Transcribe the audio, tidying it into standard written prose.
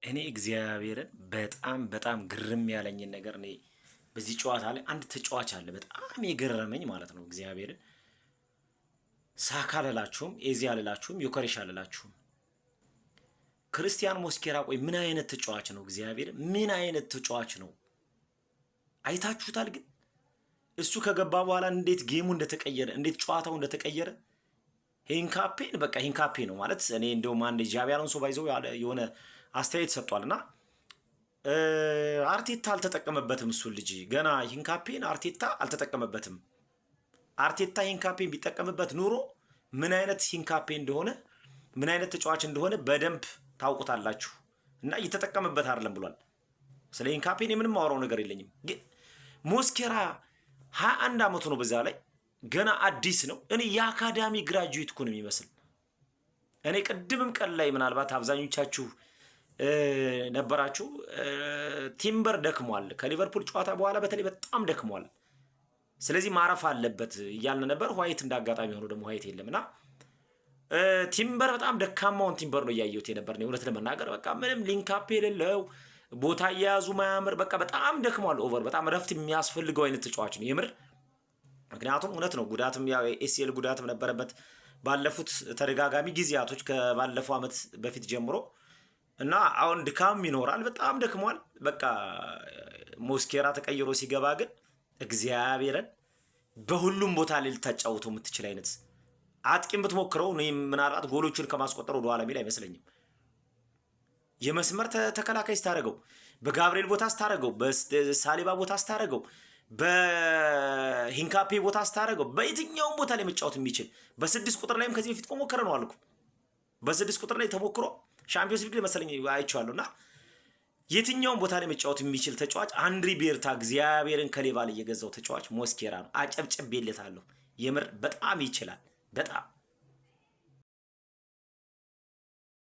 እኔ እግዚአብሔርን በጣም ግርም ያለኝን ነገር እኔ በዚህ ጨዋታ ላይ አንድ ተጫዋች አለ በጣም የገረመኝ ማለት ነው። እግዚአብሔርን ሳካ አልላችሁም፣ ኤዚ አልላችሁም፣ ዮከሬሽ አልላችሁም። ክርስቲያን ሞስኬራ ቆይ ምን አይነት ተጫዋች ነው? እግዚአብሔር ምን አይነት ተጫዋች ነው? አይታችሁታል? ግን እሱ ከገባ በኋላ እንዴት ጌሙ እንደተቀየረ እንዴት ጨዋታው እንደተቀየረ ሂንካፔን በቃ ሂንካፔ ነው ማለት እኔ እንደውም አንድ ጃቪ አሎንሶ ባይዘው የሆነ አስተያየት ሰጥቷልና አርቴታ አልተጠቀመበትም። እሱን ልጅ ገና ሂንካፔን አርቴታ አልተጠቀመበትም። አርቴታ ሂንካፔን ቢጠቀምበት ኑሮ ምን አይነት ሂንካፔ እንደሆነ ምን አይነት ተጫዋች እንደሆነ በደንብ ታውቁታላችሁ። እና እየተጠቀመበት አይደለም ብሏል። ስለ ሂንካፔን ምንም ማወራው ነገር የለኝም። ግን ሞስኬራ 21 ዓመቱ ነው። በዛ ላይ ገና አዲስ ነው። እኔ የአካዳሚ ግራጁዌት እኮ ነው የሚመስል። እኔ ቅድምም ቀን ላይ ምናልባት አብዛኞቻችሁ ነበራችሁ ቲምበር ደክሟል፣ ከሊቨርፑል ጨዋታ በኋላ በተለይ በጣም ደክሟል፣ ስለዚህ ማረፍ አለበት እያልን ነበር። ዋይት እንዳጋጣሚ ሆኖ ደግሞ ዋይት የለምና ቲምበር በጣም ደካማውን ቲምበር ነው እያየሁት የነበር ነው እውነት ለመናገር በቃ ምንም ሊንካፕ የሌለው ቦታ እየያዙ ማያምር በቃ በጣም ደክሟል። ኦቨር በጣም ረፍት የሚያስፈልገው አይነት ተጫዋች ነው የምር። ምክንያቱም እውነት ነው ጉዳትም ያው ኤሲኤል ጉዳትም ነበረበት ባለፉት ተደጋጋሚ ጊዜያቶች ከባለፈው ዓመት በፊት ጀምሮ እና አሁን ድካም ይኖራል። በጣም ደክሟል። በቃ ሞስኬራ ተቀይሮ ሲገባ ግን እግዚአብሔርን በሁሉም ቦታ ላይ ልታጫውተው የምትችል አይነት አጥቂም ብትሞክረው ነው ምናልባት ጎሎቹን ከማስቆጠር ወደ ኋላ ሚል አይመስለኝም። የመስመር ተከላካይ ስታደርገው፣ በጋብሪኤል ቦታ ስታደርገው፣ በሳሊባ ቦታ ስታደርገው፣ በሂንካፔ ቦታ ስታደርገው በየትኛውም ቦታ ላይ መጫወት የሚችል በስድስት ቁጥር ላይም ከዚህ በፊት ሞከረ ነው አልኩ። በስድስት ቁጥር ላይ ተሞክሮ ሻምፒዮንስ ሊግ መሰለኝ አይቼዋለሁና የትኛውም ቦታ ላይ መጫወት የሚችል ተጫዋች አንድሪ ቤርታ እግዚአብሔርን ከሌባ ላይ የገዛው ተጫዋች ሞስኬራ ነው። አጨብጭቤለታለሁ። የምር በጣም ይችላል በጣም